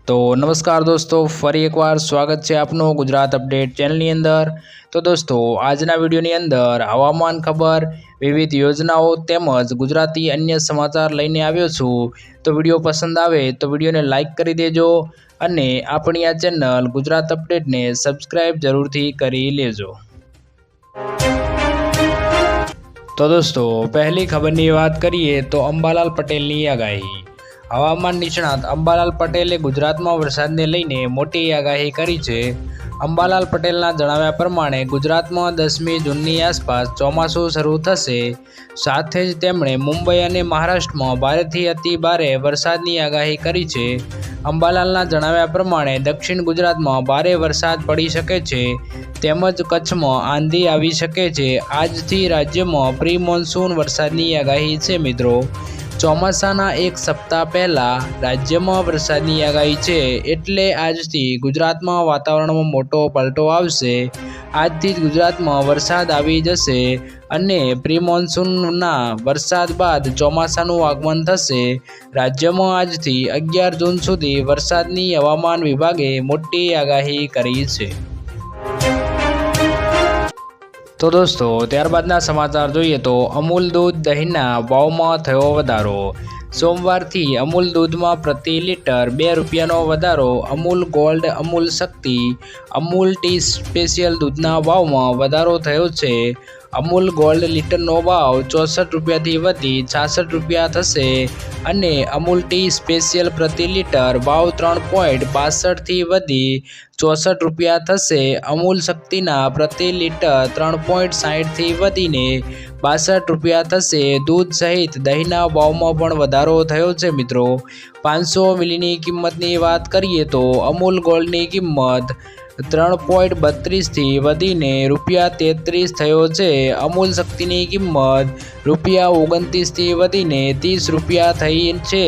तो नमस्कार दोस्तों, फरी एक बार स्वागत है आपनो गुजरात अपडेट चैनल अंदर। तो दोस्तों, आजना वीडियोनी अंदर हवामान खबर, विविध योजनाओं तेमज गुजराती अन्य समाचार लईने आव्यो छूं। तो वीडियो पसंद आवे तो वीडियो ने लाइक करी देजो अने आपणी आ चेनल गुजरात अपडेट ने सब्सक्राइब जरूरथी करी लेजो। तो दोस्तों, पहली खबरनी बात करिए तो अंबालाल पटेलनी आगाही। हवामान निष्णात अंबालाल पटेले गुजरात में वरसाद ने लईने मोटी आगाही करी छे। अंबालाल पटेलना जणाव्या प्रमाणे गुजरात में 10મી जूननी आसपास ચોમાસું शरू थशे। साथे ज तेमणे मुंबई और महाराष्ट्र में भारेथी अति भारे वरसादनी आगाही करी छे। अंबालालना जणाव्या प्रमाणे दक्षिण गुजरात में भारे वरसाद पड़ी शके छे तेमज कच्छ में आंधी आवी शके छे। आजथी राज्य में प्री मोन्सून वरसादनी आगाही छे। मित्रों, ચોમાસાના एक सप्ताह पहला राज्य में वरसादनी आगाही छे एटले आजथी गुजरात में वातावरण में मोटो पलटो आवशे। आजथी गुजरात में वरसाद आवी जशे अने प्री मोन्सूनना वरसाद बाद ચોમાસાનું आगमन थशे। राज्य में आजथी 11 जून सुधी वरसादनी हवामान विभागे मोटी आगाही करी छे। तो दोस्तों, त्यारबादना समाचार जोईए तो अमूल दूध दहीना भावमां थयो वधारो। सोमवारथी अमूल दूध में प्रति लीटर 2 રૂપિયાનો वधारो। अमूल गोल्ड, अमूल शक्ति, अमूल टी स्पेशियल दूधना भावमां वधारो थयो छे। अमूल गोल्ड लीटरनो भाव 64 રૂપિયાથી वधी 66 રૂપિયા थशे अने अमूल टी स्पेशियल प्रति लीटर भाव 3.62 थी वधी 64 રૂપિયા थशे। अमूल शक्तिना प्रति लीटर 3.60 थी वधीने 62 રૂપિયા थशे। दूध सहित दहीना भावमां पण वधारो थयो छे। मित्रों, 500 मिलीनी किंमतनी वात करीए तो अमूल गोल्डनी किंमत 3.32 थी वधीने ₹33 थयो छे। अमूल शक्तिनी किंमत ₹29 थी वधीने 30 રૂપિયા थई छे।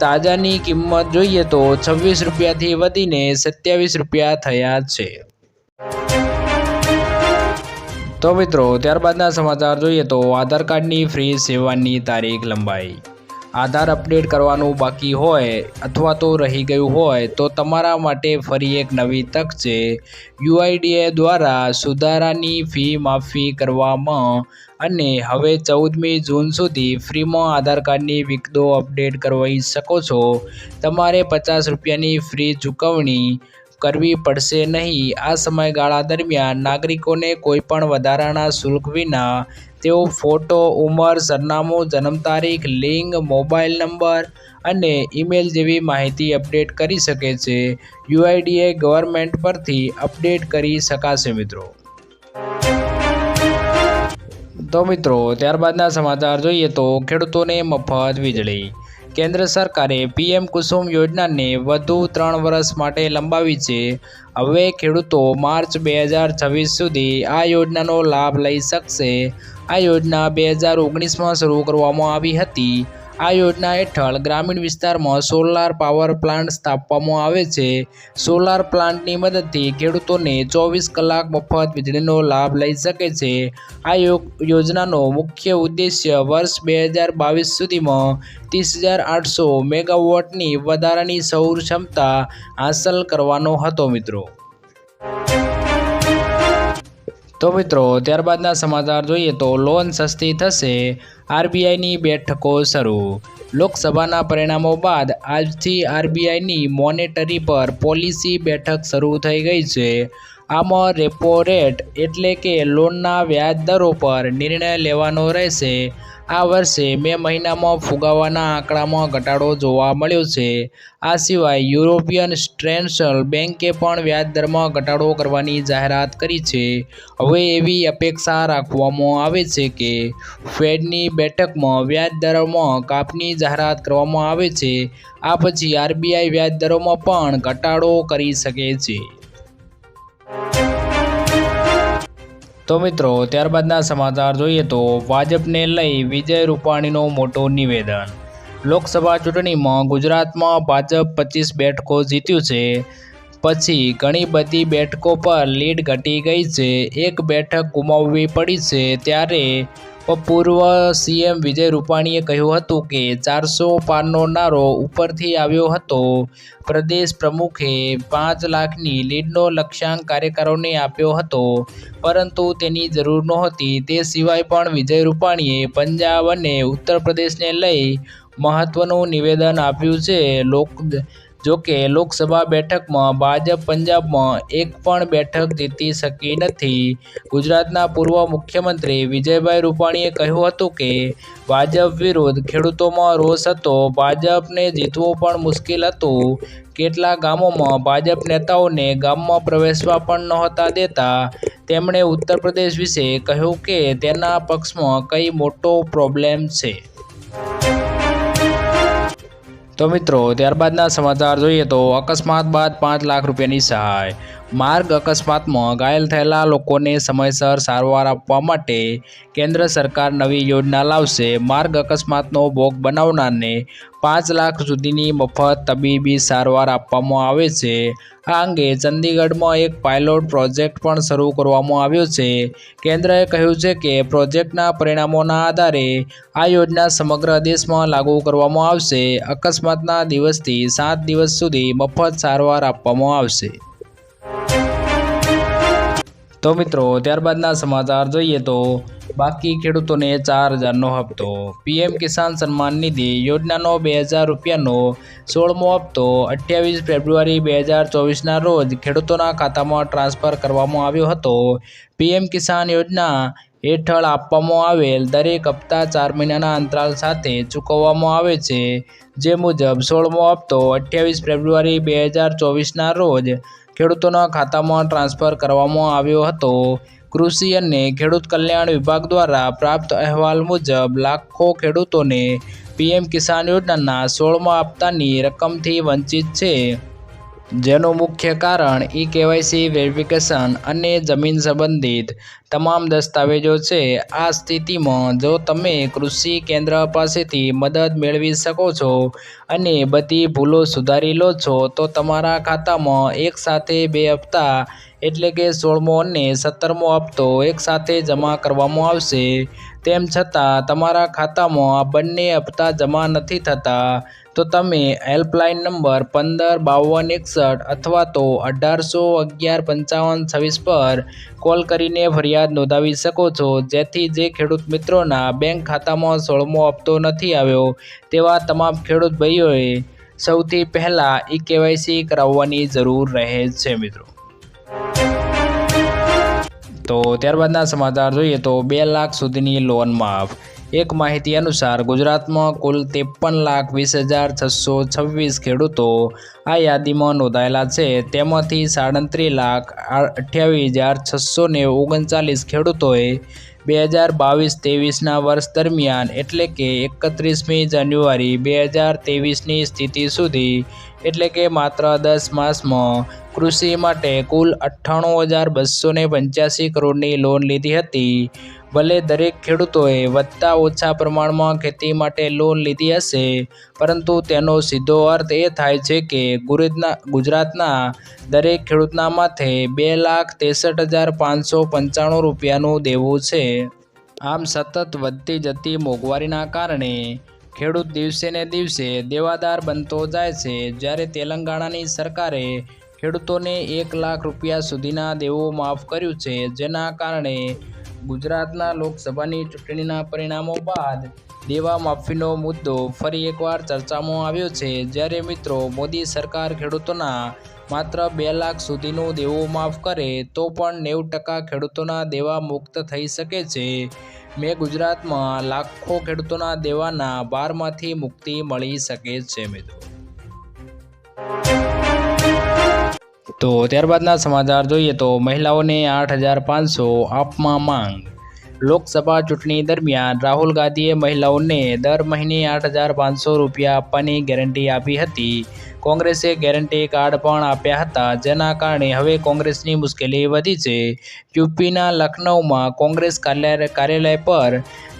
ताजानी किंमत जोईए तो 26 રૂપિયાથી वधीने 27 રૂપિયા थया छे। तो मित्रों, त्यारबादना समाचार जोईए तो आधार कार्डनी फ्री सेवानी तारीख लंबाई। आधार अपडेट करवानुं बाकी होय अथवा तो रही गयुं होय तो तमारा माटे फरी एक नवी तक छे। UIDAI द्वारा सुधारानी फी माफी करवामां अने हवे 14મી जून सुधी फ्री में आधार कार्डनी विगतो अपडेट करवाई शको छो। तमारे 50 રૂપિયાની फ्री चूकवणी करवी पड़शे नहीं। आ समयगाळा दरमियान नागरिकों ने कोईपण वधाराना शुल्क विना तेओ फोटो, उमर, सरनामું, जन्म तारीख, लिंग, मोबाइल नंबर अने ईमेल जेवी माहिती अपडेट करी शके छे। UIDAI गवर्नमेंट परथी अपडेट करी शकाशे। मित्रों, तो मित्रों, त्यारबादना समाचार जोईए तो खेडूतोने मफत वीजળી। केंद्र सरकारे PM कुसुम योजना ने वधु 3 वर्ष माटे लंबावी छे। हवे खेडूतो मार्च 2026 सुधी आ योजनानो लाभ लई शकशे। आ योजना 2019 में शरू करवामां आवी हती। आ योजना हेठळ ग्रामीण विस्तार में सोलार पावर प्लांट स्थापवामां आवे छे। सोलार प्लांटनी मददथी खेडूतोने 24 કલાક मफत वीजळीनो लाभ लई शके छे। आ योजनानो मुख्य उद्देश्य वर्ष 2022 सुधीमां 30,800 મેગાવોટની વધારાની સૌર क्षमता हासिल करवानो हतो। तो मित्रों, त्यारबादना समाचार जोईए तो लोन सस्ती थशे, RBI नी बैठको शरू। लोकसभाना परिणामों बाद आजथी RBI नी मॉनेटरी पर पॉलिसी बैठक शरू थई गई छे। आमां रेपो रेट एटले के लोनना व्याज दरों पर निर्णय लेवानो रहेशे। आ वर्षे मे महीनामां फुगावाना आंकड़ामां घटाडो जोवा मळ्यो छे। आ सिवाय यूरोपियन सेंट्रल बेंके पण व्याज दरमां घटाडो करवानी जाहेरात करी छे। हवे एवी अपेक्षा राखवामां आवे छे के फेडनी बेठकमां व्याज दरोमां कापनी जाहेरात करवामां आवे छे। आ पछी RBI व्याज दरोमां पण घटाडो करी शके छे। तो मित्रों, त्यारबादना समाचार जोईए तो भाजपने लई विजय रूपाणीनो मोटो निवेदन। लोकसभा चूंटणी में गुजरात में भाजप 25 બેઠકો जीत्युं छे। पछी घणी बधी બેઠકો पर लीड घटी गई छे। एक બેઠક गुमाववी पड़ी छे। त्यारे પૂર્વ સીએમ વિજય રૂપાણીએ કહ્યું હતું કે 400 પારનો નારો ઉપરથી આવ્યો હતો. પ્રદેશ પ્રમુખે 5 લાખની લીડનો લક્ષ્યાંક કાર્યકરોને આપ્યો હતો, પરંતુ તેની જરૂર નહોતી. તે સિવાય પણ વિજય રૂપાણીએ પંજાબ અને ઉત્તર પ્રદેશને લઈ મહત્વનું નિવેદન આપ્યું છે. જોકે લોકસભા બેઠકમાં ભાજપ પંજાબમાં એક પણ બેઠક જીતી શકી નથી. ગુજરાતના પૂર્વ મુખ્યમંત્રી વિજયભાઈ રૂપાણીએ કહ્યું હતું કે ભાજપ વિરુદ્ધ ખેડૂતોમાં રોષ હતો. ભાજપને જીતવું પણ મુશ્કેલ હતું. કેટલાક ગામોમાં ભાજપ નેતાઓને ગામમાં પ્રવેશવા પણ નહોતા દેતા. તેમણે ઉત્તર પ્રદેશ વિશે કહ્યું કે તેના પક્ષમાં કઈ મોટો પ્રોબ્લેમ છે. તો મિત્રો, ત્યારબાદના સમાચાર જોઈએ તો અકસ્માત બાદ 5 લાખ રૂપિયાની સહાય. માર્ગ અકસ્માતમાં ઘાયલ થયેલા લોકોને સમયસર સારવાર આપવા માટે કેન્દ્ર સરકાર નવી યોજના લાવશે. માર્ગ અકસ્માતનો ભોગ બનનારને 5 લાખ સુધીની મફત તબીબી સારવાર આપવામાં આવે છે. આ અંગે ચંદીગઢમાં એક પાયલોટ પ્રોજેક્ટ પણ શરૂ કરવામાં આવ્યો છે. કેન્દ્રએ કહ્યું છે કે પ્રોજેક્ટના પરિણામોના આધારે આ યોજના સમગ્ર દેશમાં લાગુ કરવામાં આવશે. અકસ્માતના દિવસથી 7 દિવસ સુધી મફત સારવાર આપવામાં આવશે. તો મિત્રો, ત્યારબાદના સમાચાર જોઈએ તો બાકી ખેડૂતોને 4,000નો હપ્તો. પીએમ કિસાન સન્માન નિધિ યોજનાનો 2,000 રૂપિયાનો 16મો હપ્તો 28 ફેબ્રુઆરી 2024ના રોજ ખેડૂતોના ખાતામાં ટ્રાન્સફર કરવામાં આવ્યો હતો. પીએમ કિસાન યોજના હેઠળ આપવામાં આવેલ દરેક હપ્તા 4 મહિનાના અંતરાલ સાથે ચૂકવવામાં આવે છે. જે મુજબ 16મો હપ્તો 28 ફેબ્રુઆરી 2024ના રોજ ખેડૂતોના ખાતામાં ટ્રાન્સફર કરવામાં આવ્યો હતો. કૃષિ અને ખેડૂત કલ્યાણ વિભાગ દ્વારા પ્રાપ્ત અહેવાલ મુજબ લાખો ખેડૂતોને પીએમ કિસાન યોજનાના 16મા હપ્તાની રકમથી વંચિત છે, જેનું મુખ્ય કારણ ઈ-કેવાયસી વેરિફિકેશન અને જમીન સંબંધિત તમામ દસ્તાવેજો છે. આ સ્થિતિમાં જો તમે કૃષિ કેન્દ્ર પાસેથી મદદ મેળવી શકો છો અને બધી ભૂલો સુધારી લો છો, તો તમારા ખાતામાં એક સાથે 2 હપ્તા એટલે કે 16મો અને 17મો હપ્તો એકસાથે જમા કરવામાં આવશે. તેમ છતાં તમારા ખાતામાં આ બંને હપ્તા જમા નથી થતા, તો તમે હેલ્પલાઇન નંબર 155261 અથવા તો 18115526 પર કોલ કરીને ફરિયાદ નોંધાવી શકો છો. જેથી જે ખેડૂત મિત્રોના બેંક ખાતામાં 16મો હપ્તો નથી આવ્યો તેવા તમામ ખેડૂત ભાઈઓએ સૌથી પહેલાં ઈ-કેવાયસી કરાવવાની જરૂર રહે છે. મિત્રો, તો ત્યારબાદના સમાચાર જોઈએ તો 2 લાખ સુધીની લોન માફ. એક માહિતી અનુસાર ગુજરાતમાં કુલ 53,20,626 ખેડૂતો આ યાદીમાં નોંધાયેલા છે. તેમાંથી 37,28,639 ખેડૂતોએ 2022-23ના વર્ષ દરમિયાન એટલે કે 31મી જાન્યુઆરી 2023ની સ્થિતિ સુધી એટલે કે માત્ર 10 માસમાં કૃષિ માટે કુલ 98,285 કરોડની લોન લીધી હતી. ભલે દરેક ખેડૂતોએ વધતા ઓછા પ્રમાણમાં ખેતી માટે લોન લીધી હશે, પરંતુ તેનો સીધો અર્થ એ થાય છે કે ગુજરાતના દરેક ખેડૂતના માથે 2,63,595 રૂપિયાનું દેવું છે. આમ સતત વધતી જતી મોંઘવારીના કારણે ખેડૂત દિવસે ને દિવસે દેવાદાર બનતો જાય છે. જ્યારે તેલંગાણાની સરકારે ખેડૂતોને 1 લાખ રૂપિયા સુધીના દેવું માફ કર્યું છે, જેના કારણે ગુજરાતના લોકસભાની ચૂંટણીના પરિણામો બાદ દેવા માફીનો મુદ્દો ફરી એકવાર ચર્ચામાં આવ્યો છે. જ્યારે મિત્રો, મોદી સરકાર ખેડૂતોના માત્ર 2 લાખ સુધીનું દેવું માફ કરે તો પણ 90% ખેડૂતોના દેવા મુક્ત થઈ શકે છે. ગુજરાતમાં લાખો ખેડૂતોના દેવાના ભારમાંથી મુક્તિ મળી શકે છે. મિત્રો, તો ત્યારબાદના સમાચાર જોઈએ તો મહિલાઓને 8,500 આપવા માંગ. લોકસભા ચૂંટણી દરમિયાન રાહુલ ગાંધીએ મહિલાઓને દર મહિને 8,500 રૂપિયા આપવાની ગેરંટી આપી હતી. કોંગ્રેસે ગેરંટી કાર્ડ પણ આપ્યા હતા, જેના કારણે હવે કોંગ્રેસની મુશ્કેલી વધી છે। યુપીના લખનૌમાં કોંગ્રેસ કાર્યાલય પર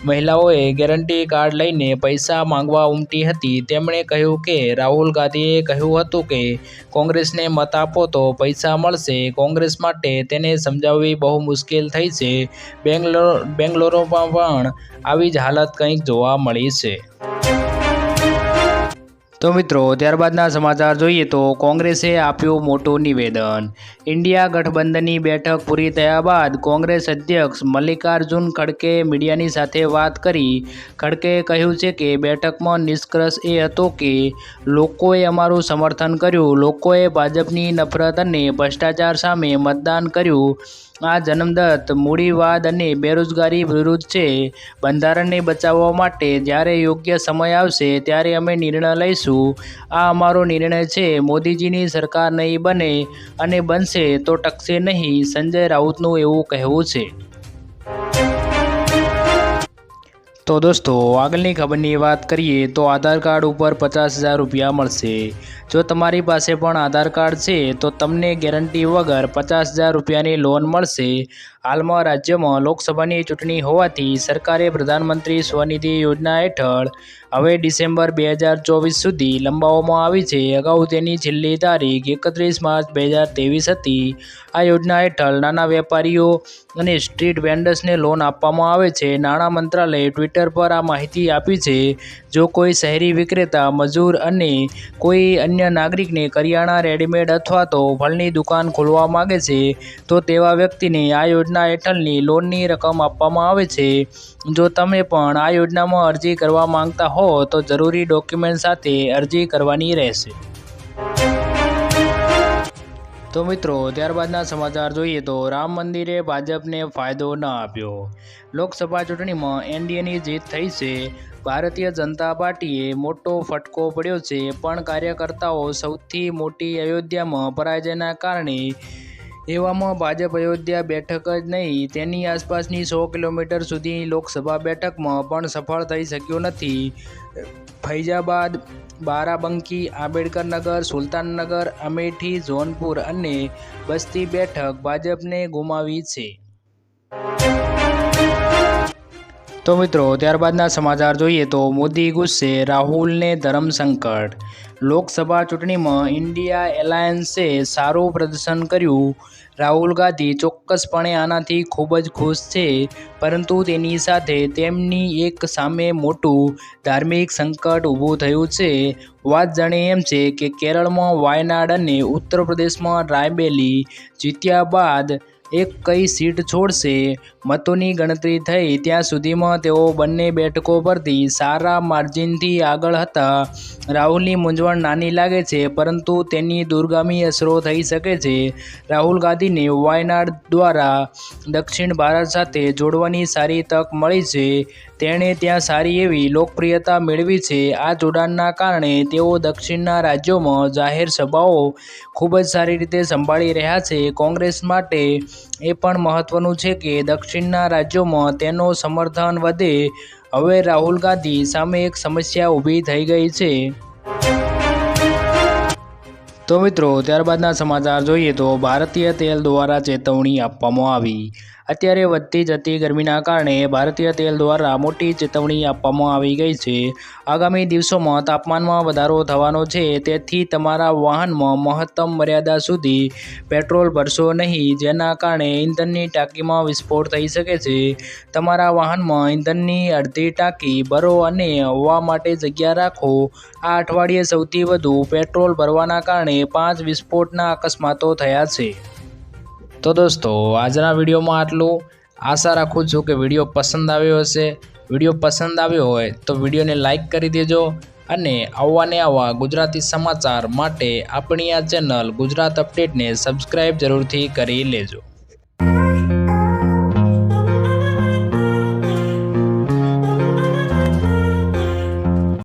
મહિલાઓએ ગેરંટી કાર્ડ લઈને પૈસા માંગવા ઉમટી હતી। તેમણે કહ્યું કે રાહુલ ગાંધીએ કહ્યું હતું કે કોંગ્રેસને મત આપો તો પૈસા મળશે। કોંગ્રેસ માટે તેને સમજાવવી બહુ મુશ્કેલ થઈ છે। બેંગ્લોરમાં પણ આવી જ હાલત કંઈક જોવા મળી છે। તો મિત્રો, ત્યારબાદના સમાચાર જોઈએ તો કોંગ્રેસે આપ્યું મોટું નિવેદન। ઇન્ડિયા ગઠબંધનની બેઠક પૂરી થયા બાદ કોંગ્રેસ અધ્યક્ષ મલ્લિકાર્જુન ખડગે મીડિયાની સાથે વાત કરી। ખડગેએ કહ્યું છે કે બેઠકમાં નિષ્કર્ષ એ હતો કે લોકોએ અમારું સમર્થન કર્યું, લોકોએ ભાજપની નફરત અને ભ્રષ્ટાચાર સામે મતદાન કર્યું। આ જન્મદત્ત મૂડીવાદ અને બેરોજગારી વિરુદ્ધ છે। બંધારણને બચાવવા માટે જ્યારે યોગ્ય સમય આવશે ત્યારે અમે નિર્ણય લઈશું। આ અમારો નિર્ણય છે। મોદીજીની સરકાર નહીં બને અને બનશે તો ટકશે નહીં, સંજય રાઉતનું એવું કહેવું છે। તો દોસ્તો, આગળની ખબરની વાત કરીએ તો આધાર કાર્ડ ઉપર 50,000 રૂપિયા મળશે। જો તમારી પાસે પણ આધાર કાર્ડ છે તો તમને ગેરંટી વગર 50,000 રૂપિયાની લોન મળશે। હાલમાં રાજ્યમાં લોકસભાની ચૂંટણી હોવાથી સરકારે પ્રધાનમંત્રી સ્વનિધિ યોજના હેઠળ હવે ડિસેમ્બર 2024 સુધી લંબાવવામાં આવી છે। અગાઉ તેની છેલ્લી તારીખ 31 માર્ચ 2023 હતી। આ યોજના હેઠળ નાના વેપારીઓ અને સ્ટ્રીટ વેન્ડર્સને લોન આપવામાં આવે છે। નાણાં મંત્રાલયે ટ્વિટર પર આ માહિતી આપી છે। જો કોઈ શહેરી વિક્રેતા, મજૂર અને કોઈ અન્ય નાગરિકને કરિયાણા, રેડીમેડ અથવા તો ફળની દુકાન ખોલવા માંગે છે તો તેવા વ્યક્તિને આ યોજના હેઠળની લોનની રકમ આપવામાં આવે છે। જો તમે પણ આ યોજનામાં અરજી કરવા માંગતા હો તો જરૂરી ડોક્યુમેન્ટ સાથે અરજી કરવાની રહેશે। તો મિત્રો, ત્યારબાદના સમાચાર જોઈએ તો રામ મંદિરે ભાજપને ફાયદો ન આપ્યો। લોકસભા ચૂંટણીમાં એનડીએની જીત થઈ છે। ભારતીય જનતા પાર્ટીએ મોટો ફટકો પડ્યો છે, પણ કાર્યકર્તાઓ સૌથી મોટી અયોધ્યામાં પરાજયના કારણે એવામાં ભાજપ અયોધ્યા બેઠક જ નહીં, તેની આસપાસની 100 કિલોમીટર સુધીની લોકસભા બેઠકમાં પણ સફળ થઈ શક્યું નથી। ફૈજાબાદ, બારાબંકી, આંબેડકરનગર, સુલતાનનગર, અમેઠી, જોનપુર અને બસ્તી બેઠક ભાજપને ગુમાવી છે। તો મિત્રો, ત્યારબાદના સમાચાર જોઈએ તો મોદી ગુસ્સે, રાહુલને ધર્મ સંકટ। લોકસભા ચૂંટણીમાં ઇન્ડિયા એલાયન્સે સારું પ્રદર્શન કર્યું। રાહુલ ગાંધી ચોક્કસપણે આનાથી ખૂબ જ ખુશ છે, પરંતુ તેની સાથે તેમની એક સામે મોટું ધાર્મિક સંકટ ઊભું થયું છે। વાત જાણે એમ છે કે કેરળમાં વાયનાડ અને ઉત્તર પ્રદેશમાં રાયબેલી જીત્યા બાદ એક કઈ સીટ છોડશે। મતોની ગણતરી થઈ ત્યાં સુધીમાં તેઓ બંને બેઠકો પરથી સારા માર્જિનથી આગળ હતા। રાહુલની મૂંઝવણ નાની લાગે છે, પરંતુ તેની દૂરગામી અસરો થઈ શકે છે। રાહુલ ગાંધીને વાયનાડ દ્વારા દક્ષિણ ભારત સાથે જોડવાની સારી તક મળી છે। તેણે ત્યાં સારી એવી લોકપ્રિયતા મેળવી છે। આ જોડાણના કારણે તેઓ દક્ષિણના રાજ્યોમાં જાહેર સભાઓ ખૂબ જ સારી રીતે સંભાળી રહ્યા છે। કોંગ્રેસ માટે એ પણ મહત્વનું છે કે દક્ષિણના રાજ્યોમાં તેનો સમર્થન વધે। હવે રાહુલ ગાંધી સામે એક સમસ્યા ઊભી થઈ ગઈ છે। તો મિત્રો, ત્યારબાદના સમાચાર જોઈએ તો ભારતીય તેલ દ્વારા ચેતવણી આપવામાં આવી। અત્યારે વધતી જતી ગરમીના કારણે ભારતીય તેલ દ્વારા મોટી ચેતવણી આપવામાં આવી ગઈ છે। આગામી દિવસોમાં તાપમાનમાં વધારો થવાનો છે, તેથી તમારા વાહનમાં મહત્તમ મર્યાદા સુધી પેટ્રોલ ભરશો નહીં, જેના કારણે ઇંધણની ટાંકીમાં વિસ્ફોટ થઈ શકે છે। તમારા વાહનમાં ઇંધણની અડધી ટાંકી ભરો અને હવા માટે જગ્યા રાખો। આ અઠવાડિયે સૌથી વધુ પેટ્રોલ ભરવાના કારણે 5 વિસ્ફોટના અકસ્માતો થયા છે। તો દોસ્તો, આજના વિડીયોમાં આટલું। આશા રાખું છું કે વિડીયો પસંદ આવ્યો હશે। વિડીયો પસંદ આવ્યો હોય તો વિડીયોને લાઈક કરી દેજો અને આવા ગુજરાતી સમાચાર માટે આપણી આ ચેનલ ગુજરાત અપડેટને સબસ્ક્રાઈબ જરૂરથી કરી લેજો।